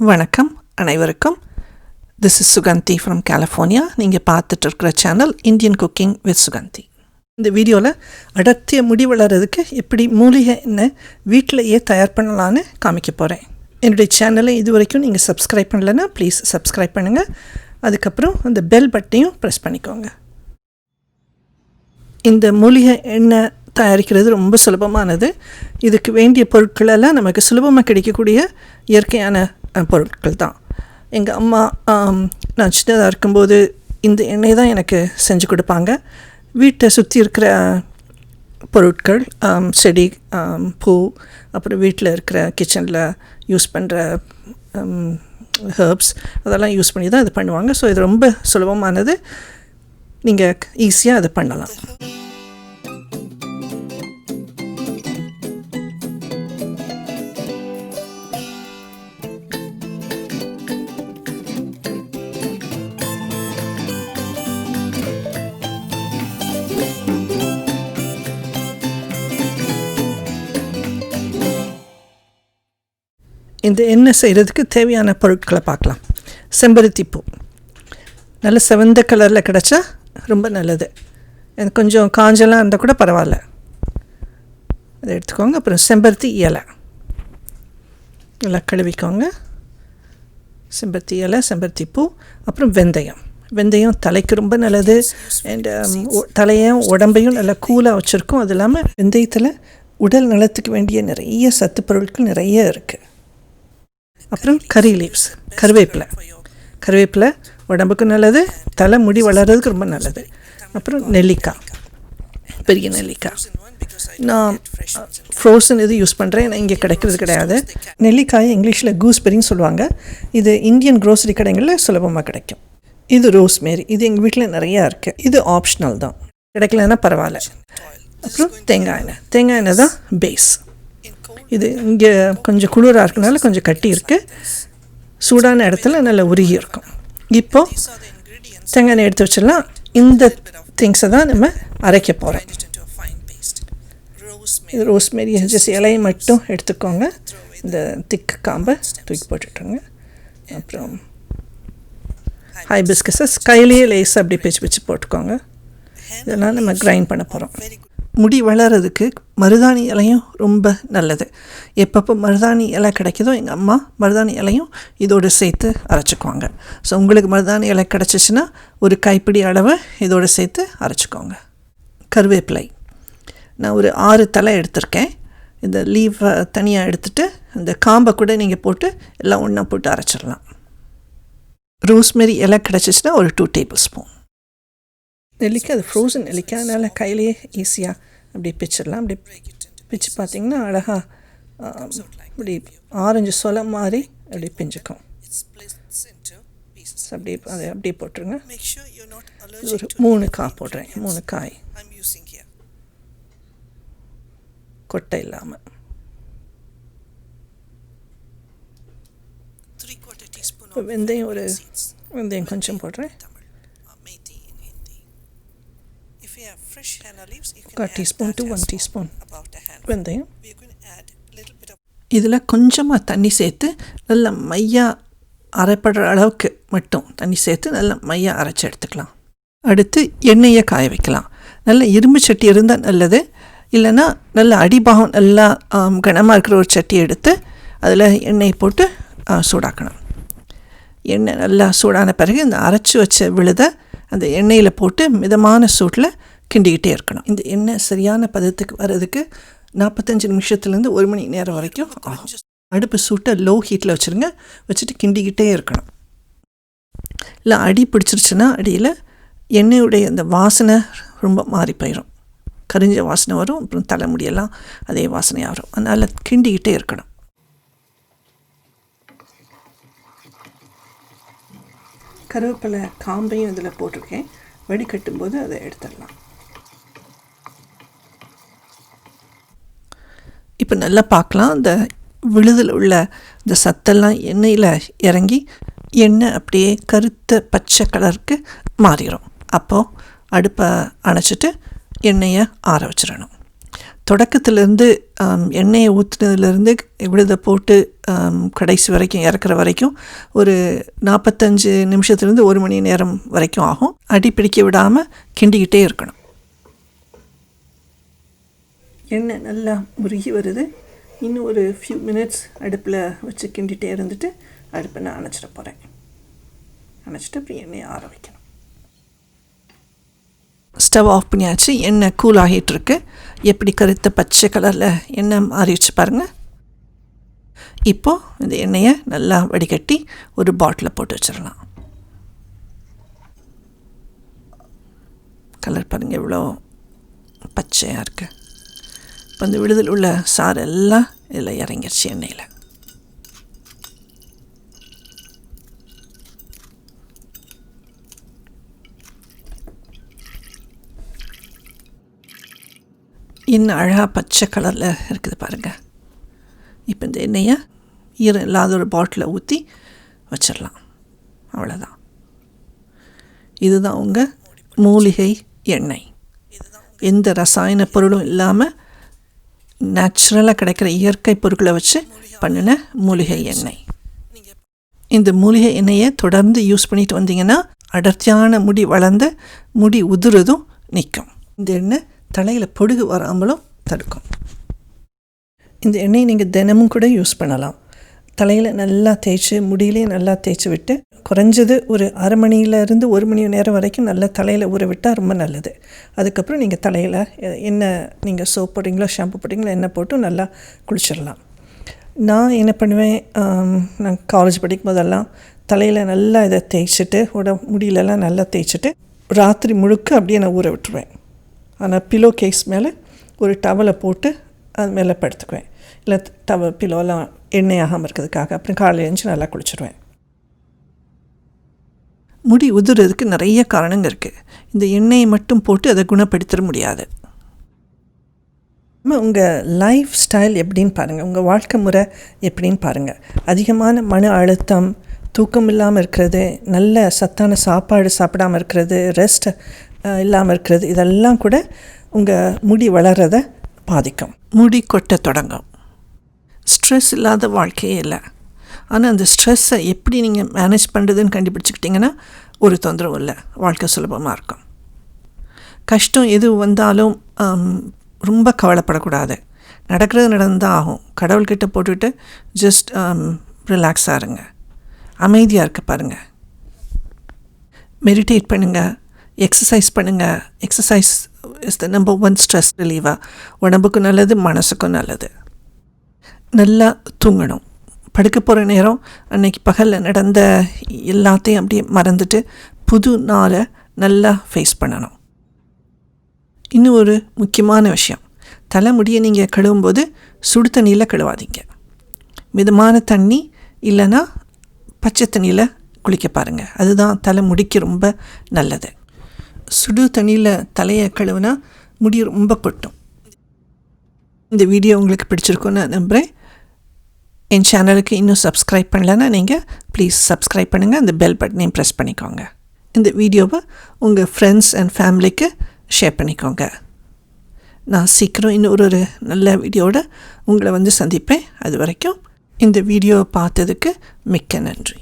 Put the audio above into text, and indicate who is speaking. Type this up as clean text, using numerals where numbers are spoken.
Speaker 1: வணக்கம் அனைவருக்கும். This is Suganthi from California. நீங்கள் பார்த்துட்டு இருக்கிற channel Indian Cooking with Suganthi. இந்த வீடியோவில் அடர்த்திய முடி வளர்கிறதுக்கு எப்படி மூலிகை எண்ணெய் வீட்டிலையே தயார் பண்ணலான்னு காமிக்க போகிறேன். என்னுடைய சேனலை இது வரைக்கும் நீங்கள் சப்ஸ்கிரைப் பண்ணலைன்னா ப்ளீஸ் சப்ஸ்கிரைப் பண்ணுங்கள். அதுக்கப்புறம் அந்த பெல் பட்டனையும் ப்ரெஸ் பண்ணிக்கோங்க. இந்த மூலிகை எண்ணெய் தயாரிக்கிறது ரொம்ப சுலபமானது. இதுக்கு வேண்டிய பொருட்களெல்லாம் நமக்கு சுலபமாக கிடைக்கக்கூடிய இயற்கையான பொருட்கள் தான். எங்கள் அம்மா நான் சின்னதாக இருக்கும்போது இந்த எண்ணெய் தான் எனக்கு செஞ்சு கொடுப்பாங்க. வீட்டை சுற்றி இருக்கிற பொருட்கள், செடி, பூ, அப்புறம் வீட்டில் இருக்கிற கிச்சனில் யூஸ் பண்ணுற ஹெர்ப்ஸ் அதெல்லாம் யூஸ் பண்ணி தான் இது பண்ணுவாங்க. ஸோ இது ரொம்ப சுலபமானது. நீங்கள் ஈஸியாக அதை பண்ணலாம். இந்த எண்ணெய் செய்கிறதுக்கு தேவையான பொருட்களை பார்க்கலாம். செம்பருத்தி பூ நல்ல செவந்த கலரில் கிடச்சா ரொம்ப நல்லது. எனக்கு கொஞ்சம் காஞ்செல்லாம் இருந்தால் கூட பரவாயில்ல, அதை எடுத்துக்கோங்க. அப்புறம் செம்பருத்தி இலை நல்லா கழுவிக்கோங்க. செம்பருத்தி இலை, செம்பருத்தி பூ, அப்புறம் வெந்தயம் தலைக்கு ரொம்ப நல்லது. அண்ட் தலையும் உடம்பையும் நல்லா கூலாக வச்சுருக்கோம். அது இல்லாமல் வெந்தயத்தில் உடல் நலத்துக்கு வேண்டிய நிறைய சத்து பொருட்கள் நிறைய இருக்குது. அப்புறம் கறி லீவ்ஸ், கருவேப்பிலை உடம்புக்கும் நல்லது, தலை முடி வளர்கிறதுக்கு ரொம்ப நல்லது. அப்புறம் நெல்லிக்காய், பெரிய நெல்லிக்காய். நான் ஃப்ரோசன் இது யூஸ் பண்ணுறேன், ஏன்னா இங்கே கிடைக்கிறது கிடையாது. நெல்லிக்காய் இங்கிலீஷில் கூஸ்பெரின்னு சொல்லுவாங்க. இது இந்தியன் க்ரோசரி கடைகளில் சுலபமாக கிடைக்கும். இது ரோஸ்மேரி, இது எங்கள் வீட்டில் நிறையா இருக்குது. இது ஆப்ஷனல் தான், கிடைக்கலன்னா பரவாயில்ல. அப்புறம் தேங்காய் எண்ணெய் தான் பேஸ். இது இங்கே கொஞ்சம் குளிராக இருக்கனால கொஞ்சம் கட்டி இருக்குது. சூடான இடத்துல நல்லா உருகி இருக்கும். இப்போது தேங்காய் எண்ணெய் எடுத்து வச்சிடலாம். இந்த திங்ஸை தான் நம்ம அரைக்க போகிறோம். இது ரோஸ்மேரி ஜஸ்ட் இலையை மட்டும் எடுத்துக்கோங்க. இந்த திக் காம்பை தூக்கி போட்டுட்ருங்க. அப்புறம் ஹைபிஸ்கஸை கையிலேயே லேஸாக அப்படி பிச்சு போட்டுக்கோங்க. இதெல்லாம் நம்ம கிரைண்ட் பண்ண போகிறோம். முடி வளர்கிறதுக்கு மருதாணி இலையும் ரொம்ப நல்லது. எப்பப்போ மருதாணி இலை கிடைக்குதோ எங்கள் அம்மா மருதாணி இலையும் இதோடு சேர்த்து அரைச்சிக்குவாங்க. ஸோ உங்களுக்கு மருதாணி இலை கிடச்சிச்சின்னா ஒரு கைப்பிடி அளவு இதோடு சேர்த்து அரைச்சிக்கோங்க. கருவேப்பிலை நான் ஒரு 6 தலை எடுத்திருக்கேன். இந்த லீவை தனியாக எடுத்துகிட்டு இந்த காம்பை கூட நீங்கள் போட்டு எல்லாம் ஒன்றா போட்டு அரைச்சிடலாம். ரோஸ்மெரி இலை கிடச்சிச்சின்னா ஒரு 2 டேபிள் ஸ்பூன். நெல்லிக்காய் அது ஃப்ரோசன் நெல்லிக்காய், அதனால் கையிலேயே ஈஸியாக அப்படி பிச்சிடலாம். அப்படி பிச்சு பார்த்திங்கன்னா அழகாக அப்படி ஆரஞ்சு சொலை மாதிரி அப்படி பிஞ்சுக்கும். அப்படி அதை அப்படியே போட்டுருங்க. ஒரு 3 காய் போடுறேன். 3 காய் கொட்டை இல்லாமல். வெந்தயம் கொஞ்சம் போடுறேன். 1 teaspoon to 1 teaspoon வெந்தயம். இதில் கொஞ்சமாக தண்ணி சேர்த்து நல்லா மையாக அரைப்படுற அளவுக்கு மட்டும் தண்ணி சேர்த்து நல்லா மையாக அரைச்சி எடுத்துக்கலாம். அடுத்து எண்ணெயை காய வைக்கலாம். நல்ல இரும்பு சட்டி இருந்தால் நல்லது. இல்லைன்னா நல்ல அடிபாகம் நல்லா கனமாக இருக்கிற ஒரு சட்டி எடுத்து அதில் எண்ணெயை போட்டு சூடாக்கணும். எண்ணெய் நல்லா சூடான பிறகு இந்த அரைச்சி வச்ச விழுதை அந்த எண்ணெயில் போட்டு மிதமான சூட்டில் கிண்டிக்கிட்டே இருக்கணும். இந்த எண்ணெய் சரியான பதத்துக்கு வர்றதுக்கு 45 நிமிஷத்துலேருந்து 1 மணி நேரம் வரைக்கும் ஆகும். அடுப்பு சூட்டை லோ ஹீட்டில் வச்சுட்டு கிண்டிக்கிட்டே இருக்கணும். இல்லை அடி பிடிச்சிருச்சுன்னா அடியில் எண்ணெயுடைய அந்த வாசனை ரொம்ப மாறி போயிடும். கரிஞ்ச வாசனை வரும். அப்புறம் தலைமுடியெல்லாம் அதே வாசனையாக வரும். அதனால் கிண்டிக்கிட்டே இருக்கணும். கருவேப்பிலை காம்பையும் இதில் போட்டிருக்கேன். வடிகட்டும்போது அதை எடுத்துடலாம். இப்போ நல்லா பார்க்கலாம். இந்த விழுதில் உள்ள இந்த சத்தெல்லாம் எண்ணெயில் இறங்கி எண்ணெய் அப்படியே கருத்த பச்சை கலருக்கு மாறிடும். அப்போது அடுப்பை அணைச்சிட்டு எண்ணெயை ஆற வச்சிடணும். தொடக்கத்திலேருந்து எண்ணெயை ஊற்றுனதுலேருந்து விழுத போட்டு கடைசி வரைக்கும் இறக்குற வரைக்கும் ஒரு 45 நிமிஷத்துலேருந்து 1 மணி நேரம் வரைக்கும் ஆகும். அடி பிடிக்க விடாமல் கிண்டிக்கிட்டே இருக்கணும். எண்ணெய் நல்லா முருகி வருது. இன்னும் ஒரு ஃபியூ மினிட்ஸ் அடுப்பில் வச்சு கிண்டிகிட்டே இருந்துட்டு அடுப்பை நான் அணைச்சிட போகிறேன். அணைச்சிட்டு அப்புறம் எண்ணெயை ஆற வைக்கணும். ஸ்டவ் ஆஃப் பண்ணியாச்சு. எண்ணெய் கூல் ஆகிட்டுருக்கு. எப்படி கருத்த பச்சை கலரில் எண்ணெய் மாறிடுச்சு பாருங்கள். இப்போது இந்த எண்ணெயை நல்லா வடிகட்டி ஒரு பாட்டிலில் போட்டு வச்சிடலாம். கலர் பாருங்கள் எவ்வளோ பச்சையாக இருக்குது. இப்போ இந்த விழுதில் உள்ள சாறு எல்லாம் இதில் இறங்கிடுச்சு எண்ணெயில். இன்னும் அழகாக பச்சை கலரில் இருக்குது பாருங்கள். இப்போ இந்த எண்ணெயை ஈரம் இல்லாத ஒரு பாட்டிலில் ஊற்றி வச்சிடலாம். அவ்வளோதான். இதுதான் உங்கள் மூலிகை எண்ணெய். எந்த ரசாயன பொருளும் இல்லாமல் நேச்சுரலாக கிடைக்கிற இயற்கை பொருட்களை வச்சு பண்ணின மூலிகை எண்ணெய். இந்த மூலிகை எண்ணெயை தொடர்ந்து யூஸ் பண்ணிட்டு வந்தீங்கன்னா அடர்த்தியான முடி வளர்ந்து முடி உதிரதும் நிற்கும். இந்த எண்ணெய் தலையில் பொடுகு வராமலும் தடுக்கும். இந்த எண்ணெயை நீங்கள் தினமும் கூட யூஸ் பண்ணலாம். தலையில் நல்லா தேய்ச்சி முடியிலையும் நல்லா தேய்ச்சி விட்டு குறைஞ்சது ஒரு அரை மணியிலேருந்து 1 மணி நேரம் வரைக்கும் நல்லா தலையில் ஊற விட்டால் ரொம்ப நல்லது. அதுக்கப்புறம் நீங்கள் தலையில் என்ன நீங்கள் சோப் போட்டிங்களோ ஷாம்பு போட்டிங்களோ எண்ணெய் போட்டு நல்லா குளிச்சிடலாம். நான் என்ன பண்ணுவேன், நான் காலேஜ் படிக்கும் போதெல்லாம் தலையில் நல்லா இதை தேய்ச்சிட்டு முடியிலெல்லாம் நல்லா தேய்ச்சிட்டு ராத்திரி முழுக்க அப்படியே நான் ஊற விட்டுருவேன். ஆனால் பிலோ கேஸ் மேலே ஒரு டவலை போட்டு அது மேலே படுத்துக்குவேன். இல்லை பிலோலாம் எண்ணெய் ஆகாமல் இருக்கிறதுக்காக. அப்புறம் காலையில் எழுந்து நல்லா குளிச்சிடுவேன். முடி உதிரதுக்கு நிறைய காரணங்கள் இருக்குது. இந்த எண்ணெயை மட்டும் போட்டு அதை குணப்படுத்த முடியாது. உங்கள் லைஃப் ஸ்டைல் எப்படின்னு பாருங்கள். உங்கள் வாழ்க்கை முறை எப்படின்னு பாருங்கள். அதிகமான மன அழுத்தம், தூக்கம் இல்லாமல் இருக்கிறது, நல்ல சத்தான சாப்பாடு சாப்பிடாமல் இருக்கிறது, ரெஸ்ட் இல்லாமல் இருக்கிறது, இதெல்லாம் கூட உங்கள் முடி வளர்கிறத பாதிக்கும். முடி கொட்ட தொடங்கும். ஸ்ட்ரெஸ் இல்லாத வாழ்க்கையே இல்லை. ஆனால் அந்த ஸ்ட்ரெஸ்ஸை எப்படி நீங்கள் மேனேஜ் பண்ணுறதுன்னு கண்டுபிடிச்சிக்கிட்டிங்கன்னா ஒரு தொந்தரவும் இல்லை, வாழ்க்கை சுலபமாக இருக்கும். கஷ்டம் எது வந்தாலும் ரொம்ப கவலைப்படக்கூடாது. நடக்கிறது நடந்தால் ஆகும். கடவுள்கிட்ட போட்டுட்டு ஜஸ்ட் ரிலாக்ஸாக இருங்க. அமைதியாக இருக்க பாருங்கள். மெடிடேட் பண்ணுங்கள், எக்ஸசைஸ் பண்ணுங்கள். Exercise is the number 1 stress ரிலீவாக. உடம்புக்கும் நல்லது, மனசுக்கும் நல்லது. நல்லா தூங்கணும். படுக்க போகிற நேரம் அன்றைக்கி பகலில் நடந்த எல்லாத்தையும் அப்படியே மறந்துட்டு புது நாளை நல்லா ஃபேஸ் பண்ணணும். இன்னும் ஒரு முக்கியமான விஷயம், தலைமுடியை நீங்கள் கழுவும்போது சுடு தண்ணியில் கழுவாதீங்க. மிதமான தண்ணி இல்லைன்னா பச்சை தண்ணியில் குளிக்க பாருங்கள். அதுதான் தலைமுடிக்கு ரொம்ப நல்லது. சுடு தண்ணியில் தலையை கழுவுனா முடி ரொம்ப கொட்டும். இந்த வீடியோ உங்களுக்கு பிடிச்சிருக்குன்னு நம்புகிறேன். என் சேனலுக்கு இன்னும் சப்ஸ்கிரைப் பண்ணலன்னா நீங்கள் ப்ளீஸ் சப்ஸ்கிரைப் பண்ணுங்கள். அந்த பெல் பட்டனையும் ப்ரெஸ் பண்ணிக்கோங்க. இந்த வீடியோவை உங்கள் ஃப்ரெண்ட்ஸ் அண்ட் ஃபேமிலிக்கு ஷேர் பண்ணிக்கோங்க. நான் சீக்கிரம் இன்னொரு நல்ல வீடியோவோட உங்களை சந்திப்பேன். அது வரைக்கும் இந்த வீடியோவை பார்த்ததுக்கு மிக்க நன்றி.